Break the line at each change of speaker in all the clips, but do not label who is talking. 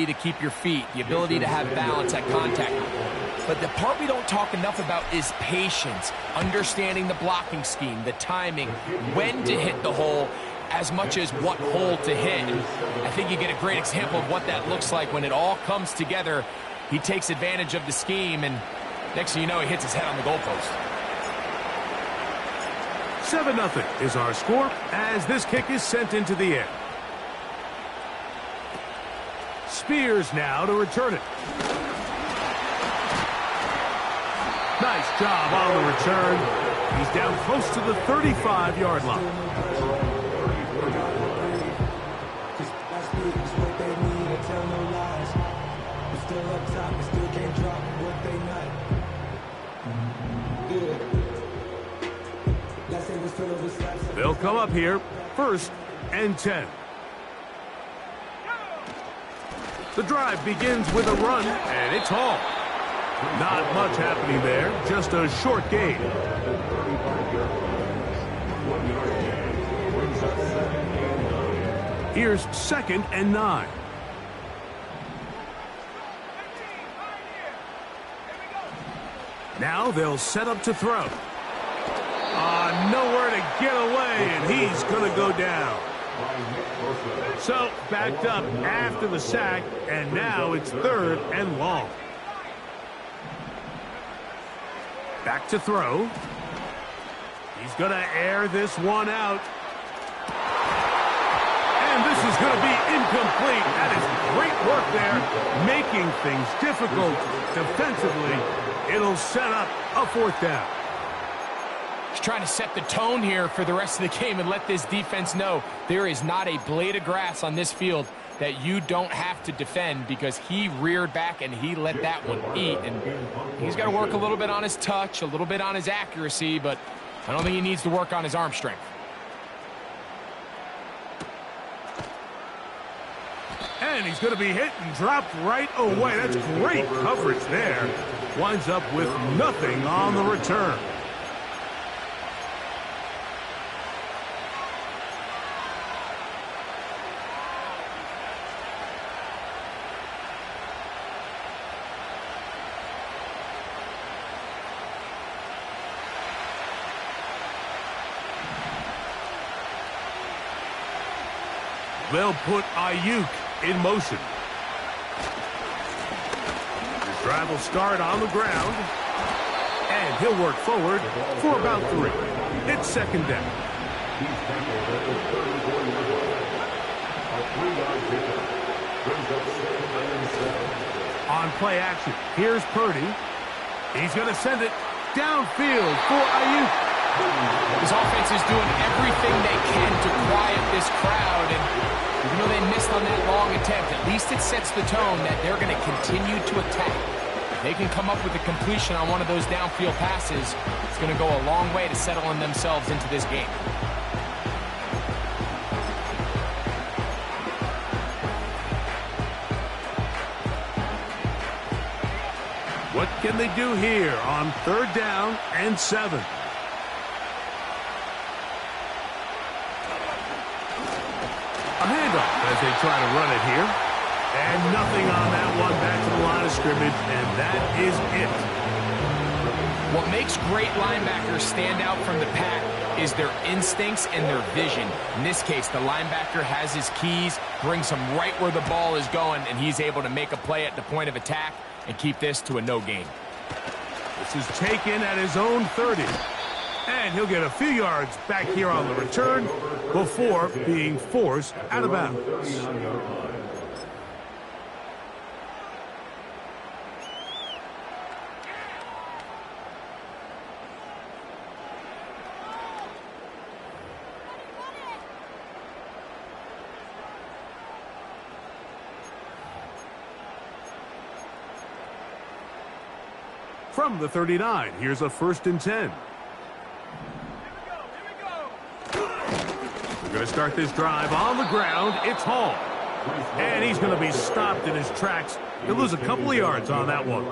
ability to keep your feet, the ability to have balance at contact. But the part we don't talk enough about is patience, understanding the blocking scheme, the timing, when to hit the hole, as much as what hole to hit. And I think you get a great example of what that looks like when it all comes together. He takes advantage of the scheme, and next thing you know, he hits his head on the goalpost.
7-0 is our score as this kick is sent into the air. Spears now to return it. Nice job on the return. He's down close to the 35-yard line. They'll come up here, 1st and 10. The drive begins with a run, and it's all. Not much happening there, just a short gain. Here's 2nd and 9. Now they'll set up to throw. Nowhere to get away, and he's going to go down. So, backed up after the sack, and now it's 3rd and long. Back to throw. He's going to air this one out. And this is going to be incomplete. That is great work there, making things difficult defensively. It'll set up a 4th down.
He's trying to set the tone here for the rest of the game and let this defense know there is not a blade of grass on this field that you don't have to defend, because he reared back and he let that one eat. And he's got to work a little bit on his touch, a little bit on his accuracy, but I don't think he needs to work on his arm strength.
And he's going to be hit and dropped right away. That's great coverage there. Winds up with nothing on the return. They'll put Ayuk in motion. The drive will start on the ground. And he'll work forward for about 3. It's 2nd down. On play action, here's Purdy. He's going to send it downfield for Ayuk.
This offense is doing everything they can to quiet this crowd, and even though they missed on that long attempt, at least it sets the tone that they're going to continue to attack. If they can come up with a completion on one of those downfield passes, it's going to go a long way to settling themselves into this game.
What can they do here on 3rd down and 7? A handoff as they try to run it here. And nothing on that one. Back to the line of scrimmage, and that is it.
What makes great linebackers stand out from the pack is their instincts and their vision. In this case, the linebacker has his keys, brings him right where the ball is going, and he's able to make a play at the point of attack and keep this to a no gain.
This is taken at his own 30. And he'll get a few yards back here on the return before being forced out of bounds. From the 39, here's a 1st and 10. We're going to start this drive on the ground. It's Hall. And he's going to be stopped in his tracks. He'll lose a couple of yards on that one.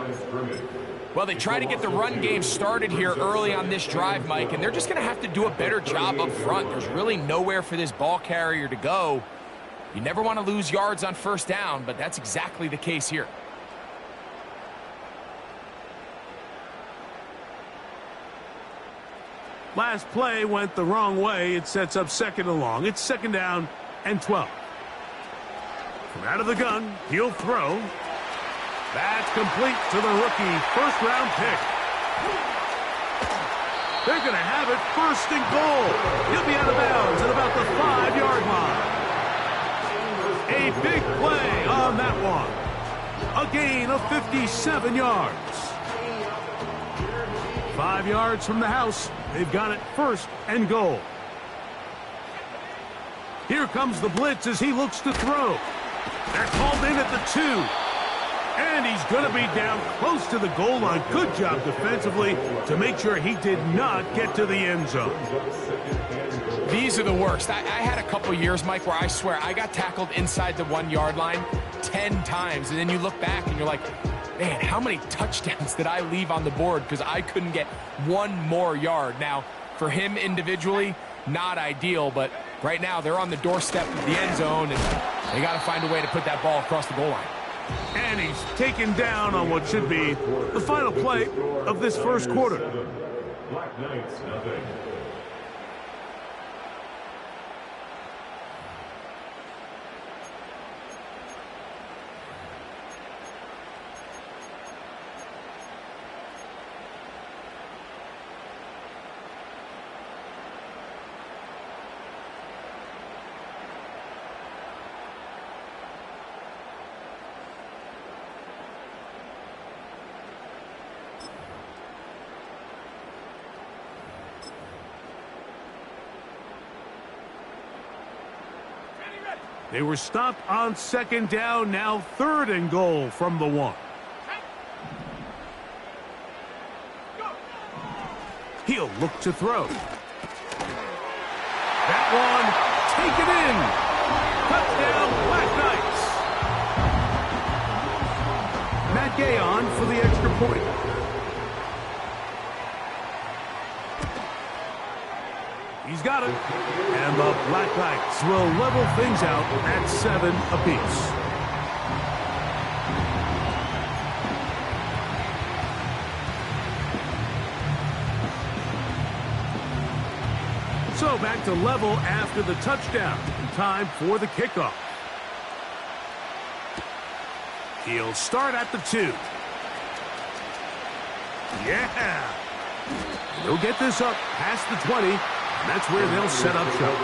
Well, they try to get the run game started here early on this drive, Mike, and they're just going to have to do a better job up front. There's really nowhere for this ball carrier to go. You never want to lose yards on first down, but that's exactly the case here.
Last play went the wrong way. It sets up second and long. It's second down and 12. From out of the gun, he'll throw. That's complete to the rookie first-round pick. They're going to have it first and goal. He'll be out of bounds at about the 5-yard line. A big play on that one. A gain of 57 yards. 5 yards from the house. They've got it first and goal. Here comes the blitz as he looks to throw. They're called in at the 2. And he's going to be down close to the goal line. Good job defensively to make sure he did not get to the end zone.
These are the worst. I had a couple years, Mike, where I swear I got tackled inside the 1-yard line 10 times. And then you look back and you're like, man, how many touchdowns did I leave on the board because I couldn't get one more yard? Now, for him individually, not ideal, but right now they're on the doorstep of the end zone, and they got to find a way to put that ball across the goal line.
And he's taken down on what should be the final play of this first quarter.
Black Knights, nothing.
They were stopped on second down, now third and goal from the 1. He'll look to throw. That one, taken in. Touchdown, Black Knights. Matt Gay on for the extra point. He's got it. And the Black Knights will level things out at 7 apiece. So back to level after the touchdown. Time for the kickoff. He'll start at the 2. Yeah. He'll get this up past the 20. And that's where they'll set up shop.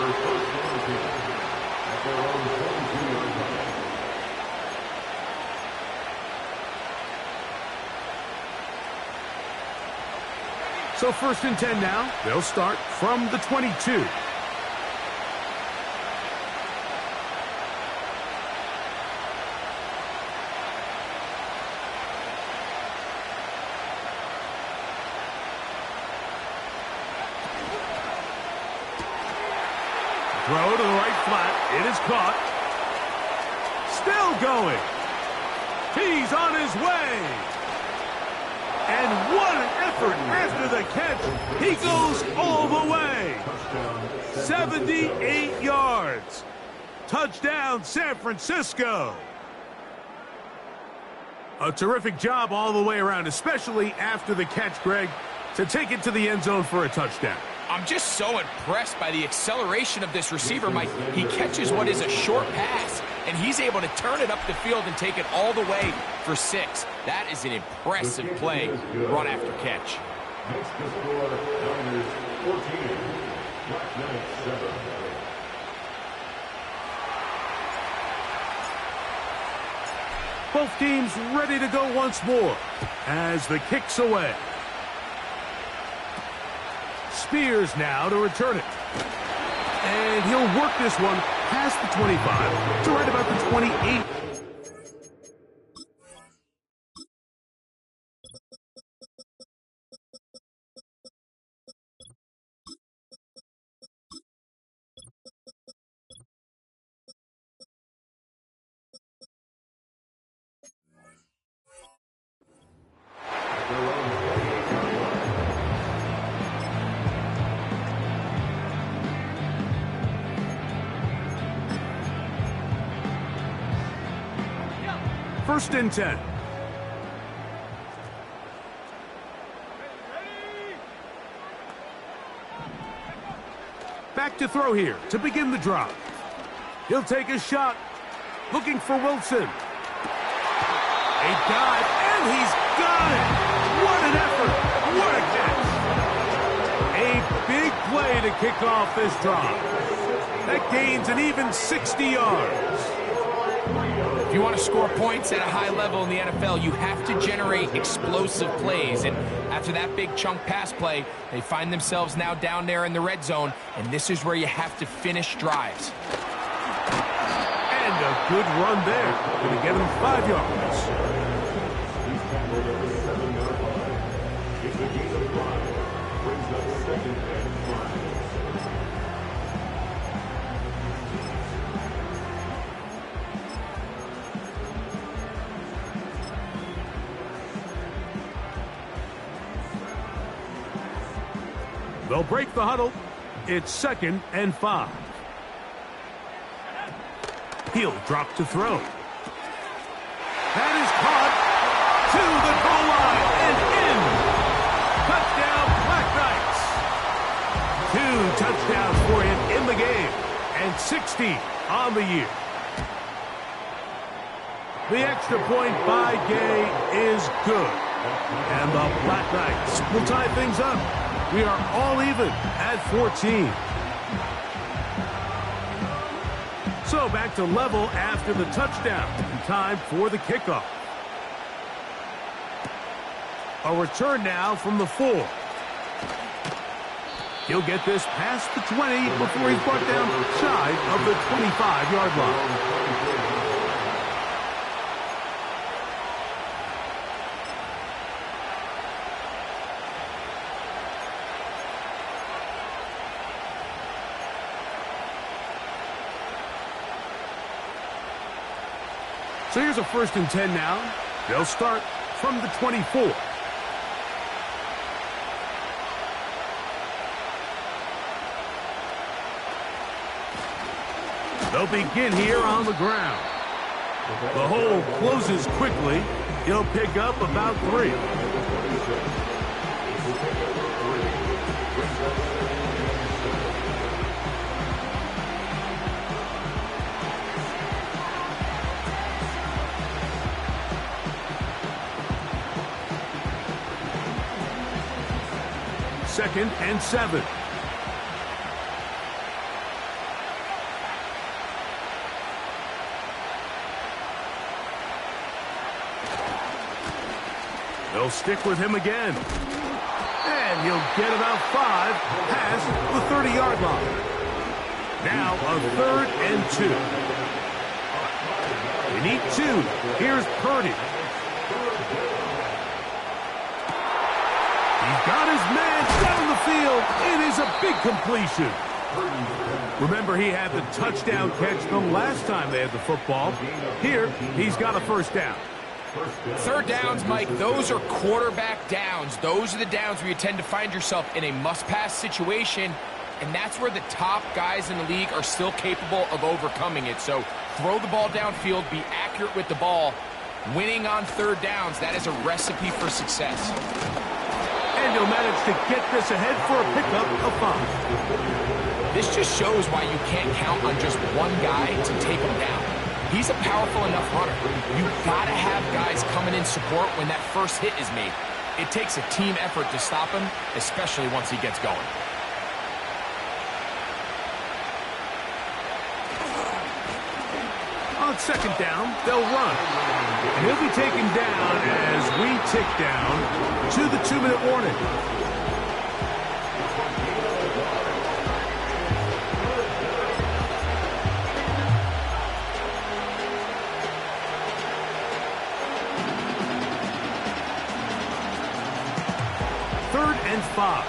So first and 10 now. They'll start from the 22. Throw to the right flat. It is caught. Still going. He's on his way. And what an effort after the catch. He goes all the way. 78 yards. Touchdown, San Francisco. A terrific job all the way around, especially after the catch, Greg, to take it to the end zone for a touchdown.
I'm just so impressed by the acceleration of this receiver, Mike. He catches what is a short pass, and he's able to turn it up the field and take it all the way for 6. That is an impressive play, run after catch.
Next to score, Niners 14, Black Knights 7.
Both teams ready to go once more as the kick's away. Spears now to return it. And he'll work this one past the 25 to right about the 28. First and 10. Back to throw here to begin the drive. He'll take a shot. Looking for Wilson. A dive, and he's got it! What an effort! What a catch! A big play to kick off this drive. That gains an even 60 yards.
If you want to score points at a high level in the NFL, you have to generate explosive plays. And after that big chunk pass play, they find themselves now down there in the red zone, and this is where you have to finish drives.
And a good run there. Going to get him 5 yards.
He's tackled at the 7-yard line. It's a gain of 5. Brings up second and 5.
They'll break the huddle. It's 2nd and 5. He'll drop to throw. That is caught to the goal line and in. Touchdown, Black Knights. 2 touchdowns for him in the game and 60 on the year. The extra point by Gay is good. And the Black Knights will tie things up. We are all even at 14. So back to level after the touchdown. And time for the kickoff. A return now from the 4. He'll get this past the 20 before he's brought down shy of the 25-yard line. So here's a 1st and 10 now. They'll start from the 24. They'll begin here on the ground. The hole closes quickly. He'll pick up about 3. Second and 7. They'll stick with him again. And he'll get about 5 past the 30-yard line. Now a 3rd and 2. They need 2. Here's Purdy. He's got his man down the field. It is a big completion. Remember, he had the touchdown catch the last time they had the football. Here, he's got a 1st down.
3rd downs, Mike, those are quarterback downs. Those are the downs where you tend to find yourself in a must-pass situation, and that's where the top guys in the league are still capable of overcoming it. So throw the ball downfield, be accurate with the ball. Winning on 3rd downs, that is a recipe for success.
And he'll manage to get this ahead for a pickup of 5.
This just shows why you can't count on just one guy to take him down. He's a powerful enough runner. You've got to have guys coming in support when that first hit is made. It takes a team effort to stop him, especially once he gets going.
On 2nd down, they'll run. And he'll be taken down as we tick down to the 2-minute warning. Third and 5.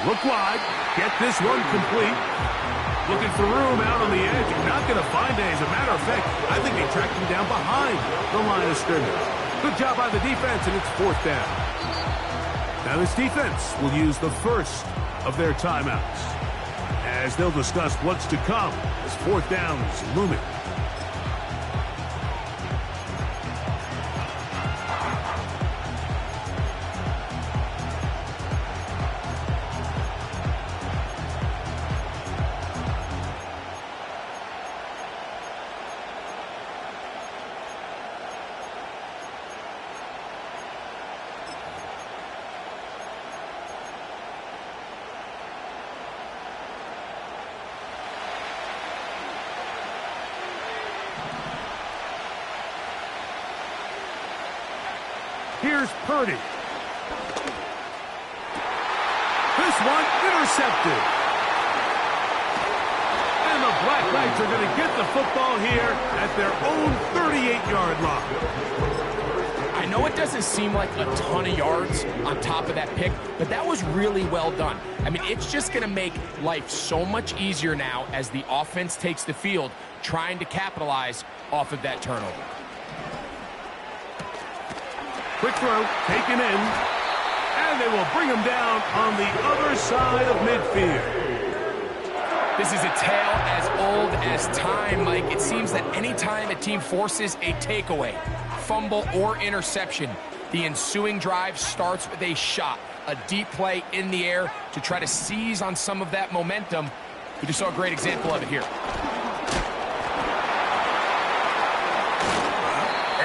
Look wide. Get this one complete. Looking for room out on the edge. You're not going to find it. As a matter of fact, I think they tracked him down behind the line of scrimmage. Good job by the defense, and it's 4th down. Now this defense will use the first of their timeouts as they'll discuss what's to come as 4th down is looming. Here's Purdy. This one intercepted. And the Black Knights are going to get the football here at their own 38-yard line.
I know it doesn't seem like a ton of yards on top of that pick, but that was really well done. I mean, it's just going to make life so much easier now as the offense takes the field, trying to capitalize off of that turnover.
Quick throw, taken in, and they will bring him down on the other side of midfield.
This is a tale as old as time, Mike. It seems that anytime a team forces a takeaway, fumble, or interception, the ensuing drive starts with a shot, a deep play in the air to try to seize on some of that momentum. We just saw a great example of it here.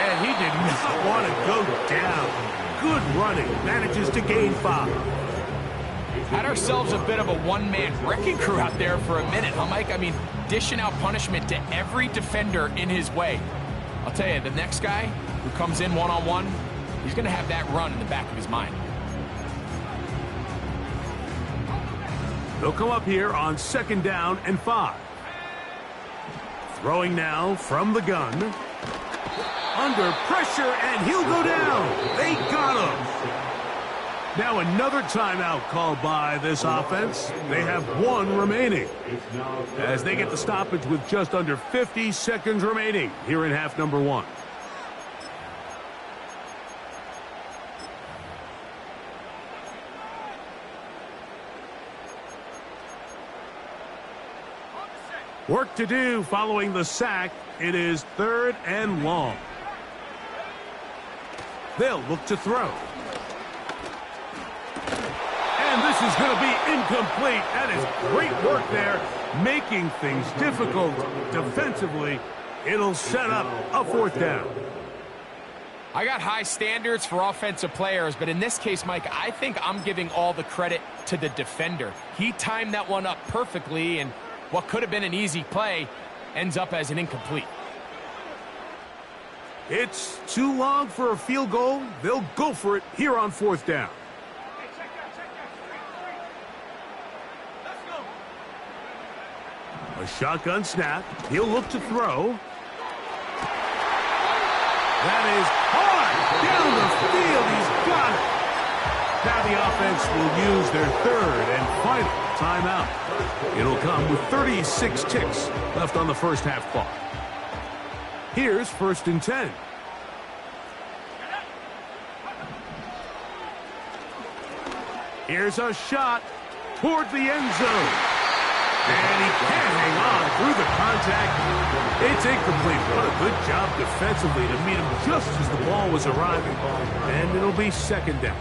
And he did not want to go down. Good running, manages to gain 5.
Had ourselves a bit of a one-man wrecking crew out there for a minute, huh, Mike? I mean, dishing out punishment to every defender in his way. I'll tell you, the next guy who comes in one-on-one, he's going to have that run in the back of his mind.
They'll come up here on 2nd down and 5. Throwing now from the gun. Under pressure, and he'll go down. They got him. Now another timeout called by this offense. They have 1 remaining as they get the stoppage with just under 50 seconds remaining here in half number 1. Work to do following the sack. It is 3rd and long. They'll look to throw. And this is going to be incomplete. That is great work there, making things difficult defensively. It'll set up a 4th down.
I got high standards for offensive players, but in this case, Mike, I think I'm giving all the credit to the defender. He timed that one up perfectly, and what could have been an easy play ends up as an incomplete.
It's too long for a field goal. They'll go for it here on 4th down. A shotgun snap. He'll look to throw. That is hard down the field. He's got it. Now the offense will use their 3rd and final timeout. It'll come with 36 ticks left on the first half clock. Here's 1st and 10. Here's a shot toward the end zone. And he can't hang on through the contact. It's incomplete. What a good job defensively to meet him just as the ball was arriving. And it'll be 2nd down.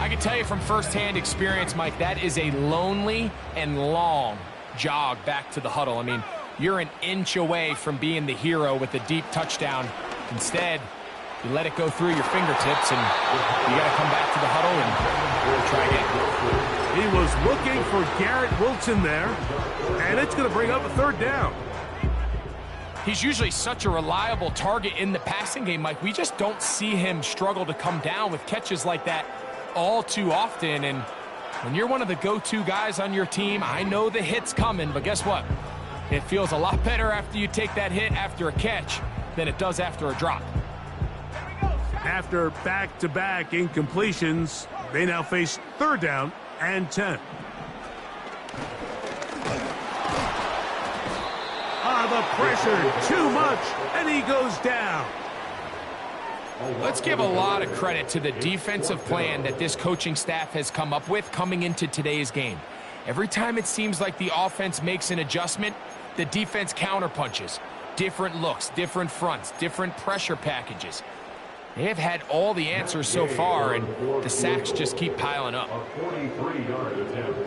I can tell you from firsthand experience, Mike, that is a lonely and long jog back to the huddle. I mean, you're an inch away from being the hero with a deep touchdown. Instead, you let it go through your fingertips, and you got to come back to the huddle and try again.
He was looking for Garrett Wilson there, and it's going to bring up a 3rd down.
He's usually such a reliable target in the passing game, Mike. We just don't see him struggle to come down with catches like that all too often. And when you're one of the go-to guys on your team, I know the hit's coming, but guess what? It feels a lot better after you take that hit after a catch than it does after a drop.
After back-to-back incompletions, they now face 3rd down and 10. the pressure, too much, and he goes down.
Let's give a lot of credit to the defensive plan that this coaching staff has come up with coming into today's game. Every time it seems like the offense makes an adjustment, the defense counterpunches. Different looks, different fronts, different pressure packages. They have had all the answers so far, and the sacks just keep piling up.
A 43-yard attempt.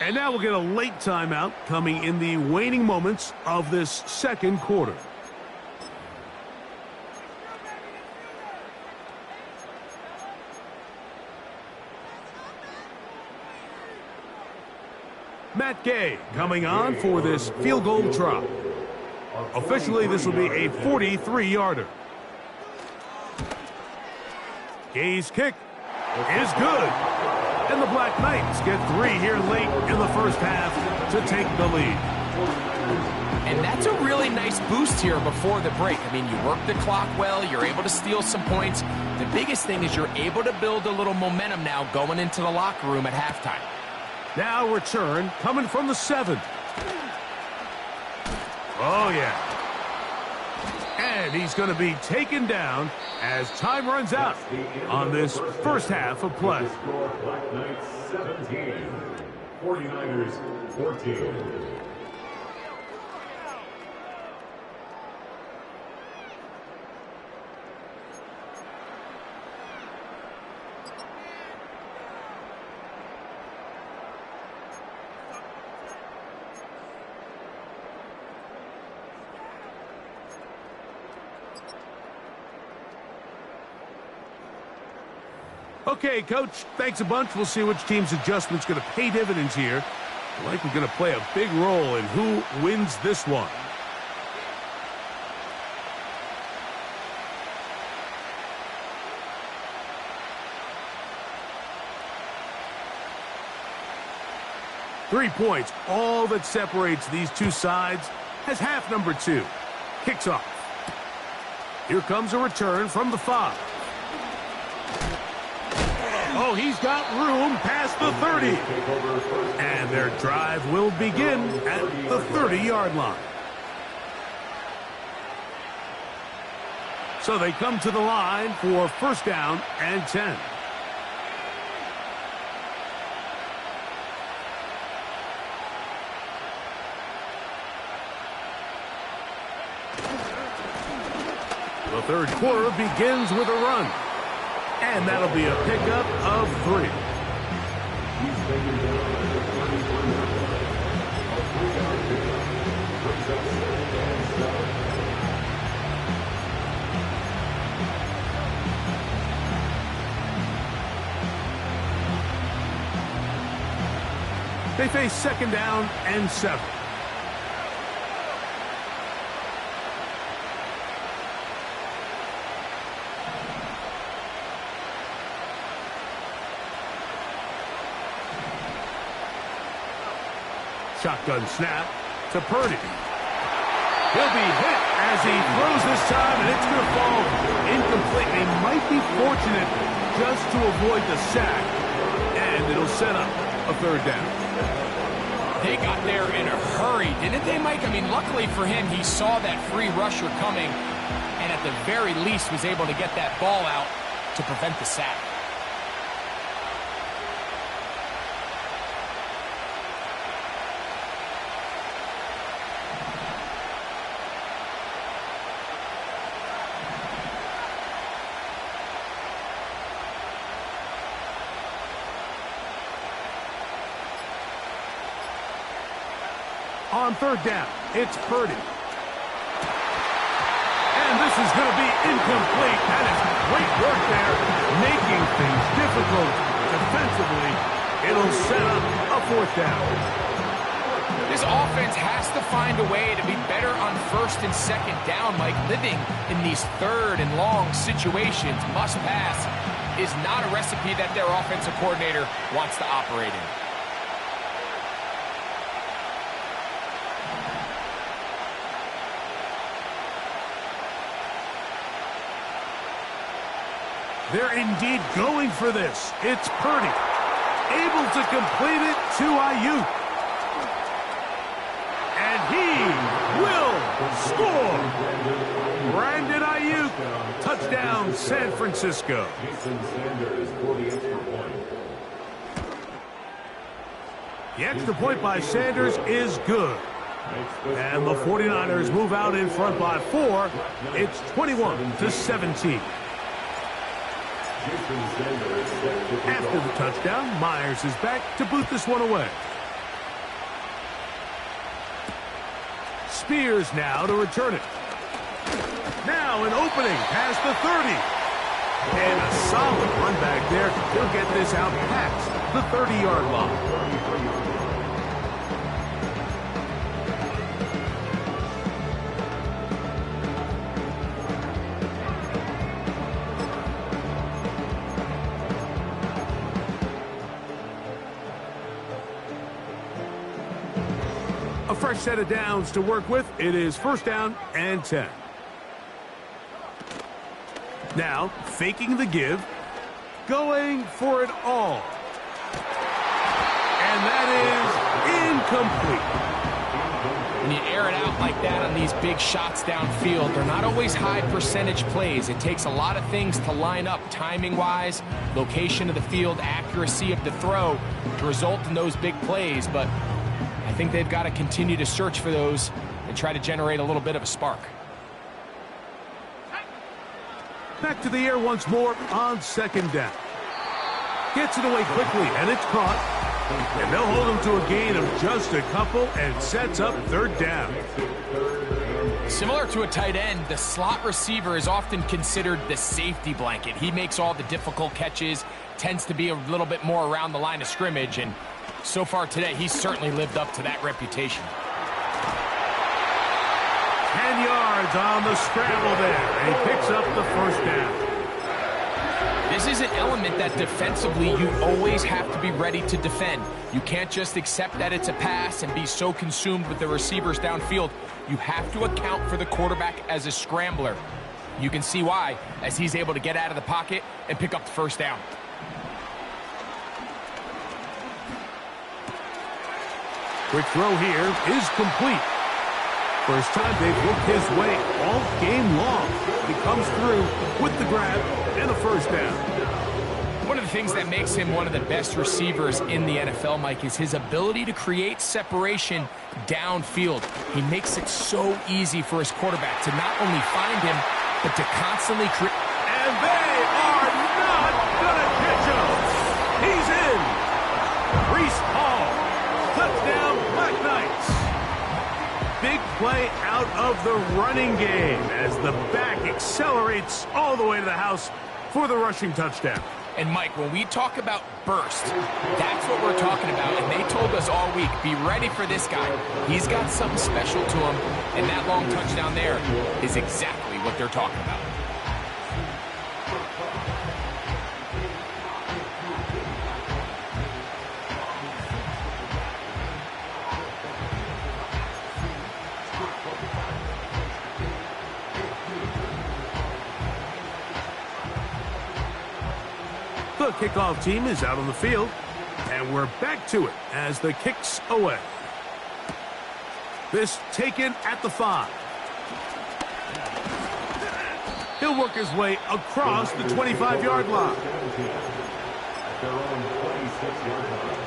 And now we'll get a late timeout coming in the waning moments of this second quarter. Matt Gay coming on for this field goal try. Officially, this will be a 43-yarder. Gay's kick is good. And the Black Knights get 3 here late in the first half to take the lead.
And that's a really nice boost here before the break. I mean, you work the clock well, you're able to steal some points. The biggest thing is you're able to build a little momentum now going into the locker room at halftime.
Now return coming from the 7. Oh, yeah. And he's going to be taken down as time runs out on this first half of play.
Black Knights 17, 49ers 14.
Okay, Coach, thanks a bunch. We'll see which team's adjustment's going to pay dividends here. Like we're going to play a big role in who wins this one. Three points, all that separates these two sides, as half number 2 kicks off. Here comes a return from the 5. Oh, he's got room past the 30. And their drive will begin at the 30-yard line. So they come to the line for first down and 10. The third quarter begins with a run. And that'll be a pickup of 3. They face second down and 7. Shotgun snap to Purdy. He'll be hit as he throws this time, and it's going to fall incomplete. They might be fortunate just to avoid the sack, and it'll set up a third down.
They got there in a hurry, didn't they, Mike? I mean, luckily for him, he saw that free rusher coming, and at the very least was able to get that ball out to prevent the sack.
On third down, it's Purdy. And this is going to be incomplete. That is great work there, making things difficult defensively. It'll set up a fourth down.
This offense has to find a way to be better on first and second down, Mike. Living in these third and long situations, must pass, is not a recipe that their offensive coordinator wants to operate in.
They're indeed going for this. It's Purdy. able to complete it to Ayuk. And he will score. Brandon Ayuk, touchdown San Francisco.
Jason Sanders for the extra point.
The extra point by Sanders is good. And the 49ers move out in front by 4. It's 21-17. After the touchdown, Myers is back to boot this one away. Spears now to return it. Now an opening past the 30. And a solid run back there. He'll get this out past the 30-yard line. A fresh set of downs to work with. It is first down and 10. Now, faking the give, going for it all. And that is incomplete.
When you air it out like that on these big shots downfield, they're not always high percentage plays. It takes a lot of things to line up timing-wise, location of the field, accuracy of the throw to result in those big plays. But I think they've got to continue to search for those and try to generate a little bit of a spark.
Back to the air once more on second down. Gets it away quickly, and it's caught. And they'll hold him to a gain of just a couple and sets up third down.
Similar to a tight end, the slot receiver is often considered the safety blanket. He makes all the difficult catches, tends to be a little bit more around the line of scrimmage, and so far today, he's certainly lived up to that reputation.
10 yards on the scramble there, and he picks up the first down.
This is an element that defensively you always have to be ready to defend. You can't just accept that it's a pass and be so consumed with the receivers downfield. You have to account for the quarterback as a scrambler. You can see why, as he's able to get out of the pocket and pick up the first down.
Quick throw here is complete. First time they've looked his way all game long. He comes through with the grab and a first down.
One of the things that makes him one of the best receivers in the NFL, Mike, is his ability to create separation downfield. He makes it so easy for his quarterback to not only find him, but to constantly create.
And they are not going to catch him. He's in. Breece Hall. Touchdown, Black Knights. Big play out of the running game as the back accelerates all the way to the house for the rushing touchdown.
And Mike, when we talk about burst, that's what we're talking about. And they told us all week, be ready for this guy. He's got something special to him. And that long touchdown there is exactly what they're talking about.
The kickoff team is out on the field, and we're back to it as the kick's away. This taken at the 5. He'll work his way across the 25-yard line.
Their own 26-yard line.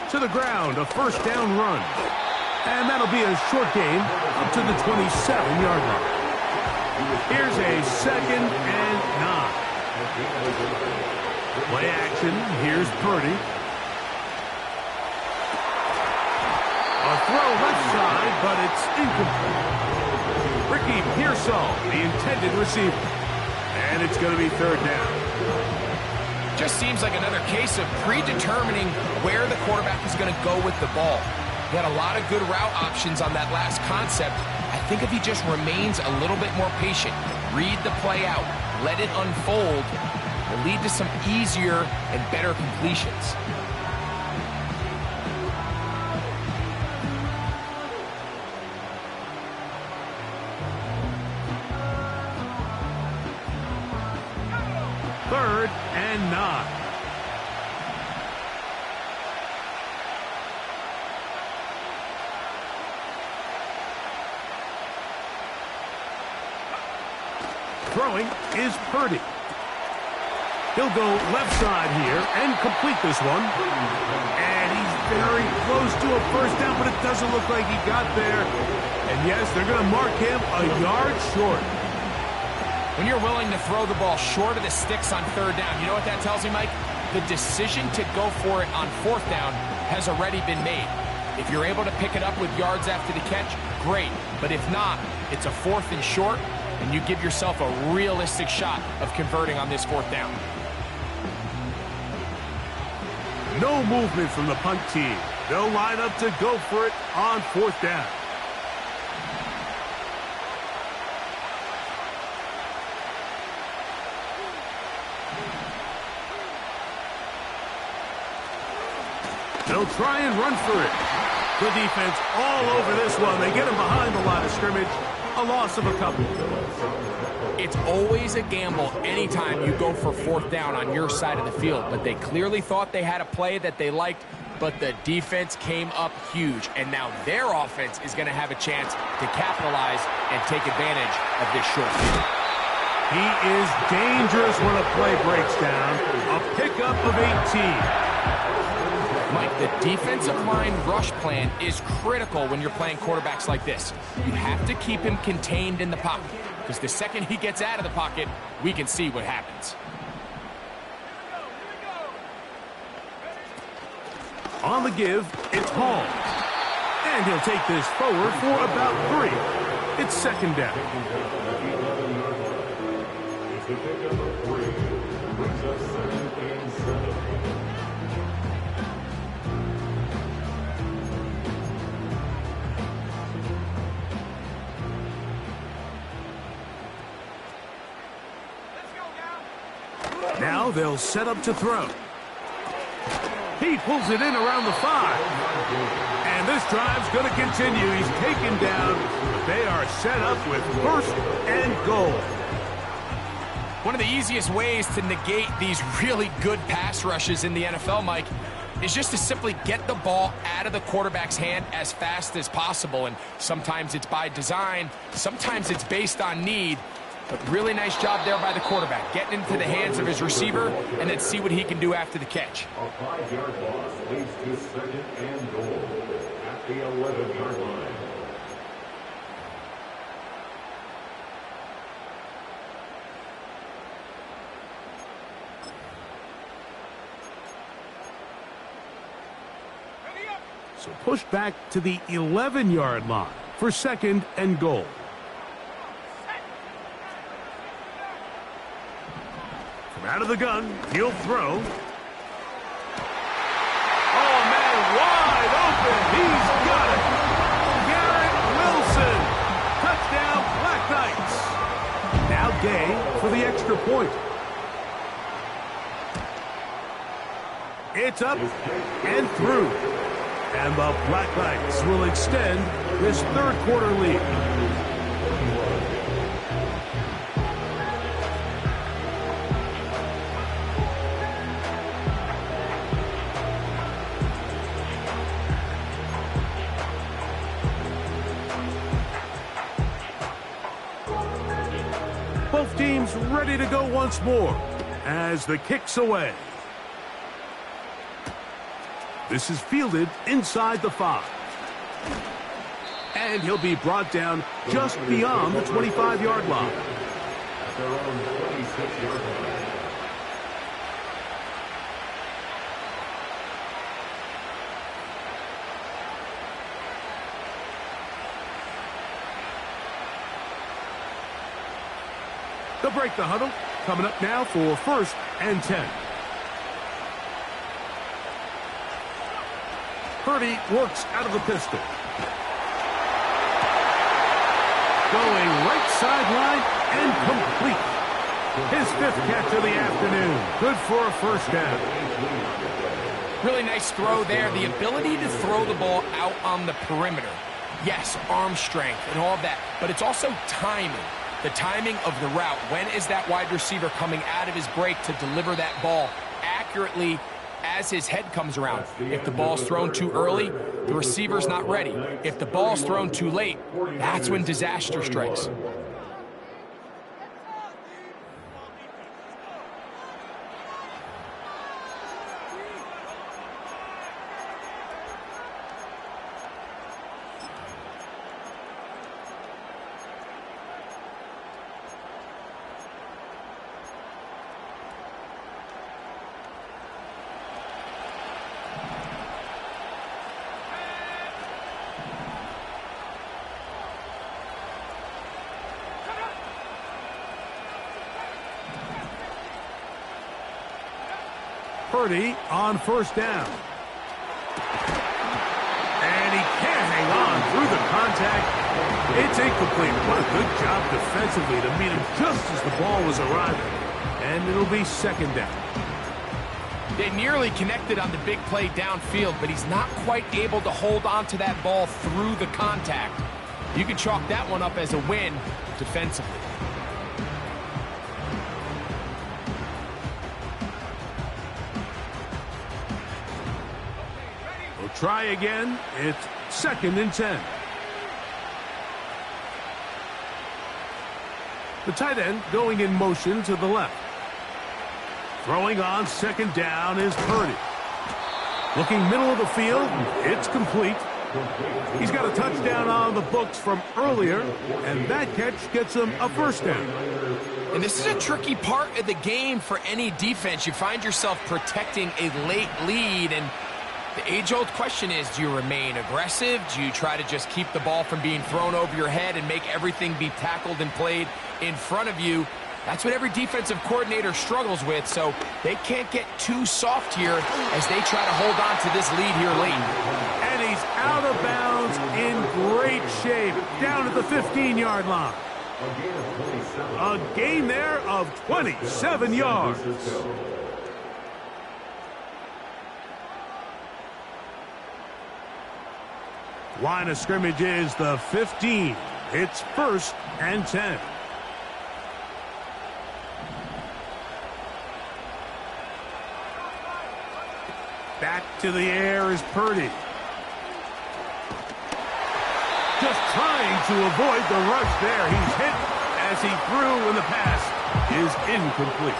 To the ground, a first down run. And that'll be a short gain up to the 27-yard line. Here's a 2nd and 9. Play action. Here's Purdy. A throw left side, but it's incomplete. Ricky Pearsall, the intended receiver. And it's going to be third down.
Just seems like another case of predetermining where the quarterback is going to go with the ball. He had a lot of good route options on that last concept. I think if he just remains a little bit more patient, read the play out, let it unfold, will lead to some easier and better completions.
Third and 9. Throwing is Purdy. He'll go left side here and complete this one. And he's very close to a first down, but it doesn't look like he got there. And yes, they're going to mark him a yard short.
When you're willing to throw the ball short of the sticks on third down, you know what that tells me, Mike? The decision to go for it on fourth down has already been made. If you're able to pick it up with yards after the catch, great. But if not, it's a 4th and short, and you give yourself a realistic shot of converting on this fourth down.
No movement from the punt team. They'll line up to go for it on fourth down. They'll try and run for it. The defense all over this one. They get him behind the line of scrimmage. A loss of a couple.
It's always a gamble anytime you go for fourth down on your side of the field, but they clearly thought they had a play that they liked, but the defense came up huge, and now their offense is going to have a chance to capitalize and take advantage of this short field.
He is dangerous when a play breaks down. A pickup of 18.
Mike, the defensive line rush plan is critical when you're playing quarterbacks like this. You have to keep him contained in the pocket, because the second he gets out of the pocket, we can see what happens.
On the give, it's Hall. And he'll take this forward for about 3. It's second down.
It's the pickup of 3. Brings us 2nd and 7.
Now they'll set up to throw. He pulls it in around the 5. And this drive's going to continue. He's taken down. They are set up with 1st and goal.
One of the easiest ways to negate these really good pass rushes in the NFL, Mike, is just to simply get the ball out of the quarterback's hand as fast as possible. And sometimes it's by design, sometimes it's based on need. But really nice job there by the quarterback, getting into the hands of his receiver, and then see what he can do after the catch.
A 5-yard loss leads to 2nd and goal at the 11-yard line.
So pushed back to the 11-yard line for 2nd and goal. Out of the gun, he'll throw. Oh, man, wide open. He's got it. Garrett Wilson. Touchdown, Black Knights. Now Gay for the extra point. It's up and through. And the Black Knights will extend this 3rd quarter lead. Both teams ready to go once more as the kick's away. This is fielded inside the 5. And he'll be brought down just beyond the 25-yard line.
At their own 26-yard line.
They'll break the huddle. Coming up now for 1st and 10. Purdy works out of the pistol. Going right sideline and complete. His 5th catch of the afternoon. Good for a first down.
Really nice throw there. The ability to throw the ball out on the perimeter. Yes, arm strength and all of that, but it's also timing. The timing of the route. When is that wide receiver coming out of his break to deliver that ball accurately as his head comes around? If the ball's thrown too early, the receiver's not ready. If the ball's thrown too late, that's when disaster strikes.
Purdy on first down. And he can't hang on through the contact. It's incomplete. What a good job defensively to meet him just as the ball was arriving. And it'll be second down.
They nearly connected on the big play downfield, but he's not quite able to hold on to that ball through the contact. You can chalk that one up as a win defensively.
Try again. It's 2nd and 10. The tight end going in motion to the left. Throwing on 2nd down is Purdy. Looking middle of the field. It's complete. He's got a touchdown on the books from earlier, and that catch gets him a first down.
And this is a tricky part of the game for any defense. You find yourself protecting a late lead, and the age-old question is, do you remain aggressive? Do you try to just keep the ball from being thrown over your head and make everything be tackled and played in front of you? That's what every defensive coordinator struggles with, so they can't get too soft here as they try to hold on to this lead here late.
And he's out of bounds in great shape, down at the 15-yard line. A gain there of 27 yards. Line of scrimmage is the 15. It's 1st and 10. Back to the air is Purdy. Just trying to avoid the rush there. He's hit as he threw, and the pass is incomplete.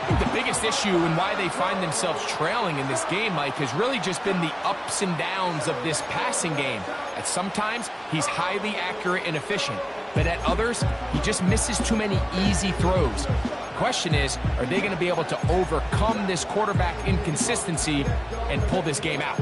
I think the biggest issue and why they find themselves trailing in this game, Mike, has really just been the ups and downs of this passing game. At sometimes, he's highly accurate and efficient, but at others, he just misses too many easy throws. The question is, are they going to be able to overcome this quarterback inconsistency and pull this game out?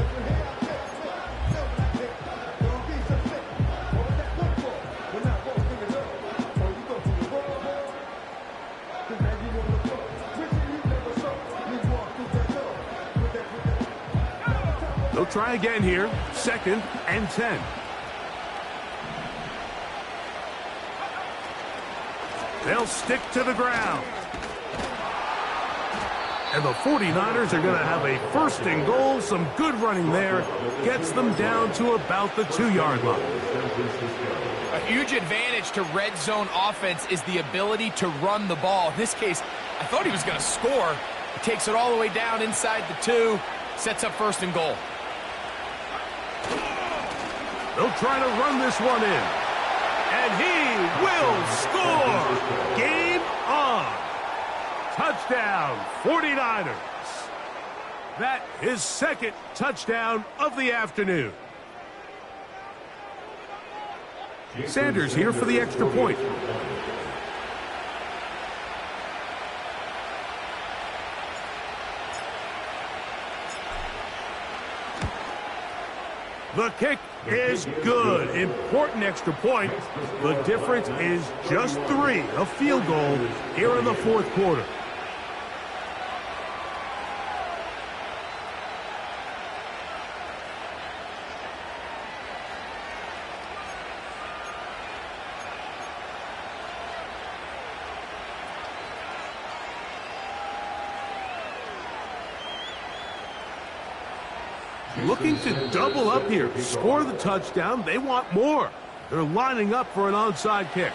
They'll try again here. 2nd and 10. They'll stick to the ground. And the 49ers are going to have a 1st and goal. Some good running there. Gets them down to about the 2-yard line.
A huge advantage to red zone offense is the ability to run the ball. In this case, I thought he was going to score. He takes it all the way down inside the 2. Sets up 1st and goal.
They'll try to run this one in. And he will score! Game on! Touchdown, 49ers. That is 2nd touchdown of the afternoon. Sanders here for the extra point. The kick is good. Important extra point. The difference is just 3. A field goal here in the 4th quarter. Looking to double up here. Score the touchdown. They want more. They're lining up for an onside kick.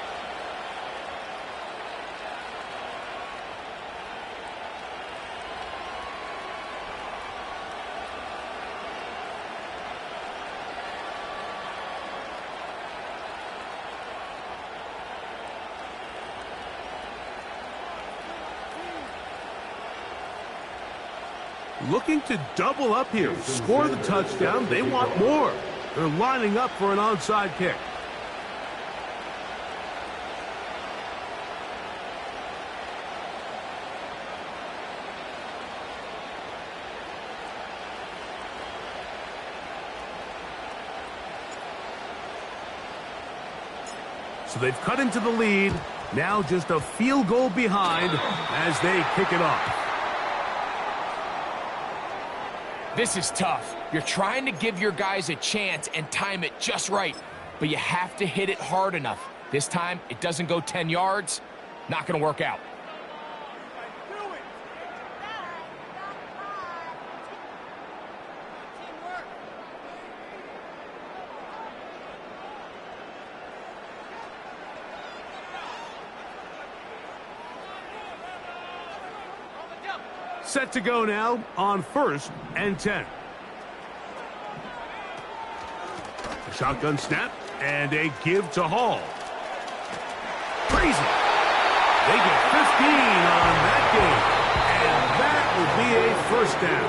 Looking to double up here. Score the touchdown. They want more. They're lining up for an onside kick. So they've cut into the lead. Now just a field goal behind as they kick it off.
This is tough. You're trying to give your guys a chance and time it just right, but you have to hit it hard enough. This time, it doesn't go 10 yards. Not going to work out.
Set to go now on 1st and 10. A shotgun snap and a give to Hall. Crazy. They get 15 on that game. And that will be a first down.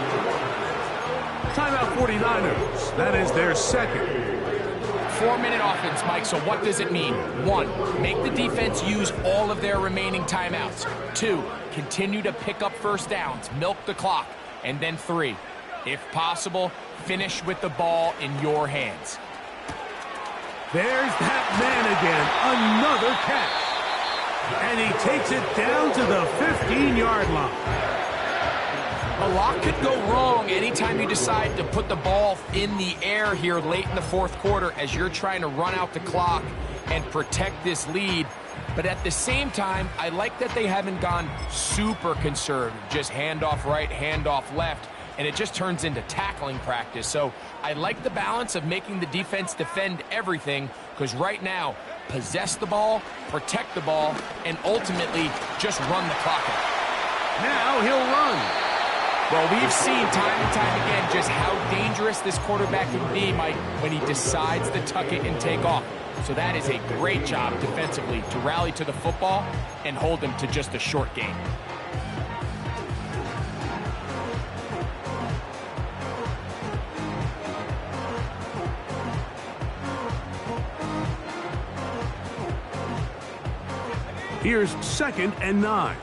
Timeout 49ers. That is their second.
4-minute offense, Mike, so what does it mean? 1, make the defense use all of their remaining timeouts. 2, continue to pick up first downs, milk the clock. And then 3, if possible, finish with the ball in your hands.
There's that man again, another catch. And he takes it down to the 15-yard line.
A lot could go wrong anytime you decide to put the ball in the air here late in the fourth quarter as you're trying to run out the clock and protect this lead. But at the same time, I like that they haven't gone super conservative, just handoff right, handoff left, and it just turns into tackling practice. So I like the balance of making the defense defend everything, because right now, possess the ball, protect the ball, and ultimately just run the clock out.
Now he'll run.
Well, we've seen time and time again just how dangerous this quarterback can be, Mike, when he decides to tuck it and take off. So that is a great job defensively to rally to the football and hold him to just a short gain.
Here's 2nd and 9.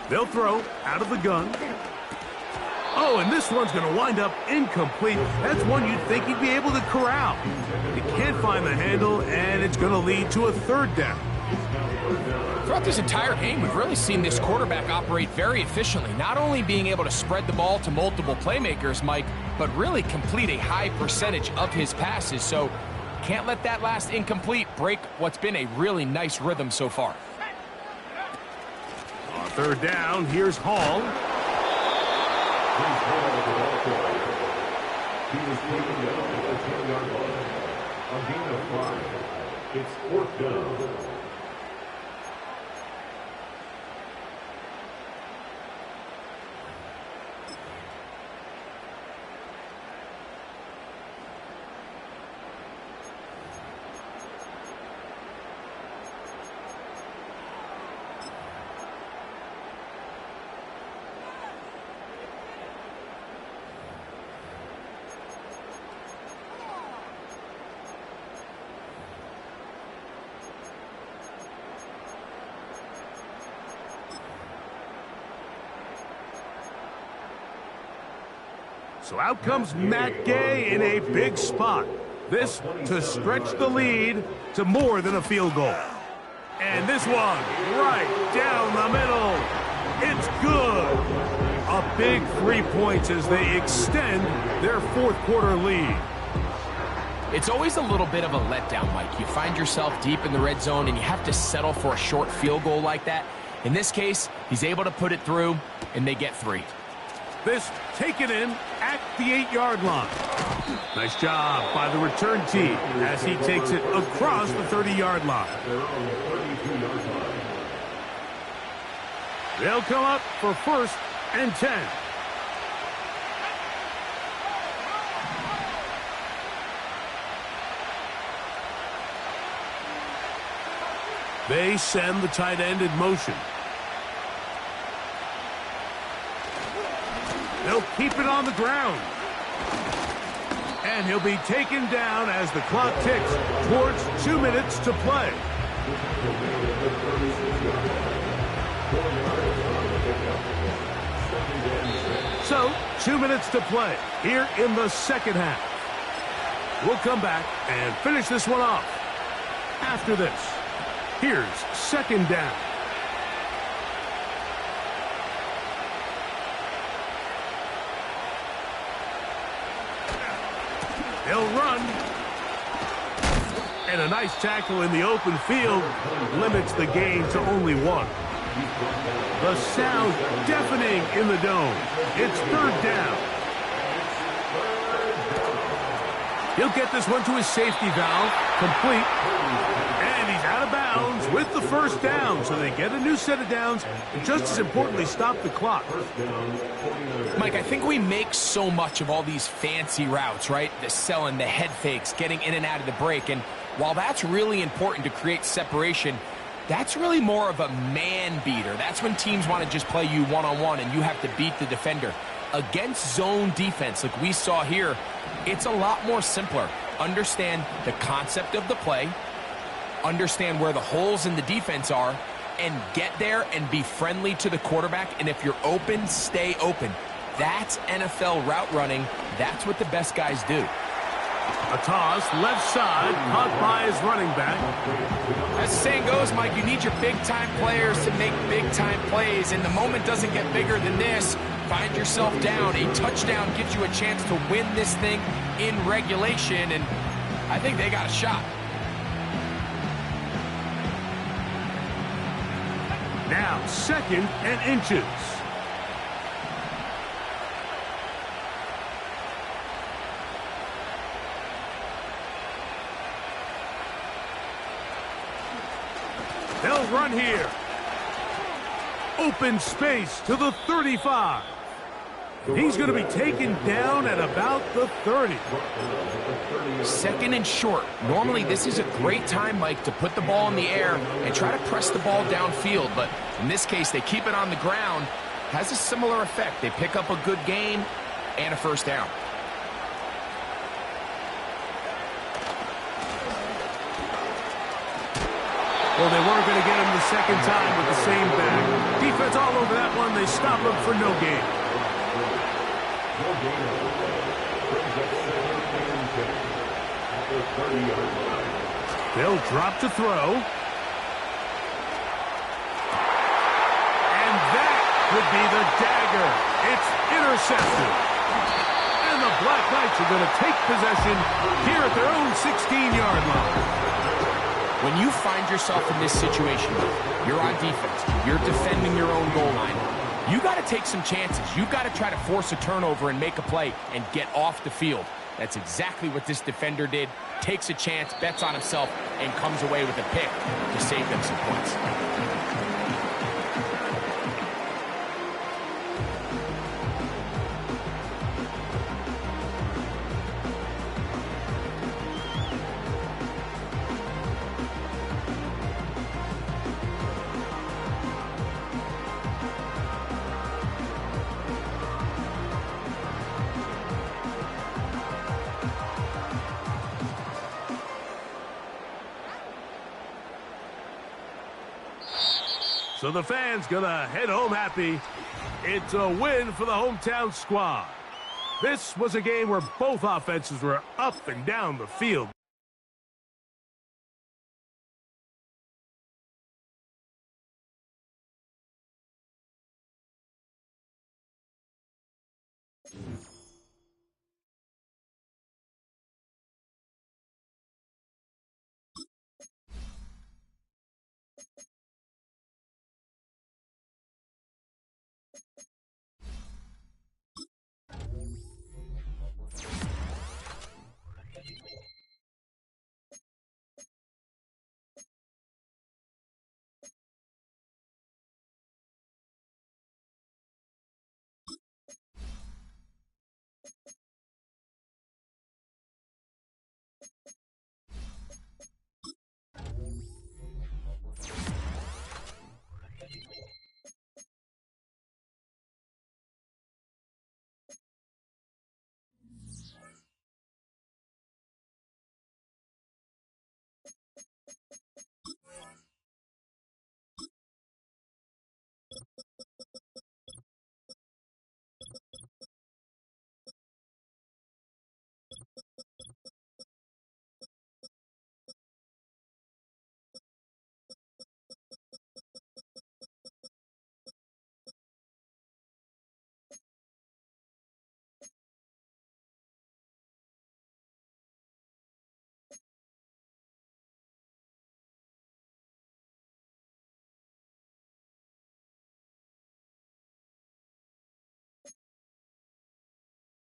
They'll throw out of the gun. Oh, and this one's going to wind up incomplete. That's one you'd think he'd be able to corral. He can't find the handle, and it's going to lead to a 3rd down.
Throughout this entire game, we've really seen this quarterback operate very efficiently, not only being able to spread the ball to multiple playmakers, Mike, but really complete a high percentage of his passes. So can't let that last incomplete break what's been a really nice rhythm so far.
On 3rd down, here's Hall.
He was taken down at the 10-yard line. A gain of 5. It's 4th down.
So out comes Matt Gay in a big spot. This to stretch the lead to more than a field goal. And this one right down the middle. It's good. A big 3 points as they extend their fourth quarter lead.
It's always a little bit of a letdown, Mike. You find yourself deep in the red zone and you have to settle for a short field goal like that. In this case, he's able to put it through, and they get 3.
This taken in at the 8-yard line. Nice job by the return team as he takes it across the 30-yard line. They'll come up for 1st and 10. They send the tight end in motion. They'll keep it on the ground. And he'll be taken down as the clock ticks towards 2 minutes to play. So, 2 minutes to play here in the second half. We'll come back and finish this one off after this. Here's 2nd down. They'll run. And a nice tackle in the open field limits the gain to only 1. The sound deafening in the dome. It's 3rd down. He'll get this one to his safety valve, complete. And he's out of bounds with the 1st down. So they get a new set of downs, and just as importantly, stop the clock.
Mike, I think we make so much of all these fancy routes, right? The selling, the head fakes, getting in and out of the break. And while that's really important to create separation, that's really more of a man beater. That's when teams want to just play you one-on-one and you have to beat the defender. Against zone defense like we saw here, it's a lot more simpler. Understand the concept of the play, understand where the holes in the defense are, and get there and be friendly to the quarterback. And if you're open, stay open. That's NFL route running. That's what the best guys do.
A toss, left side, caught by his running back.
As the saying goes, Mike, you need your big-time players to make big-time plays, and the moment doesn't get bigger than this. Find yourself down. A touchdown gives you a chance to win this thing in regulation, and I think they got a shot.
Now, 2nd and inches. They'll run here. Open space to the 35. He's going to be taken down at about the 30.
2nd and short. Normally, this is a great time, Mike, to put the ball in the air and try to press the ball downfield. But in this case, they keep it on the ground. Has a similar effect. They pick up a good gain and a 1st down.
Well, they weren't going to get him the 2nd time with the same back. Defense all over that one. They stop him for no gain. They'll drop to throw. And that could be the dagger. It's intercepted. And the Black Knights are going to take possession here at their own 16-yard line.
When you find yourself in this situation, you're on defense, you're defending your own goal line, you got to take some chances. You got to try to force a turnover and make a play and get off the field. That's exactly what this defender did. Takes a chance, bets on himself, and comes away with a pick to save them some points.
So the fans gonna head home happy. It's a win for the hometown squad. This was a game where both offenses were up and down the field.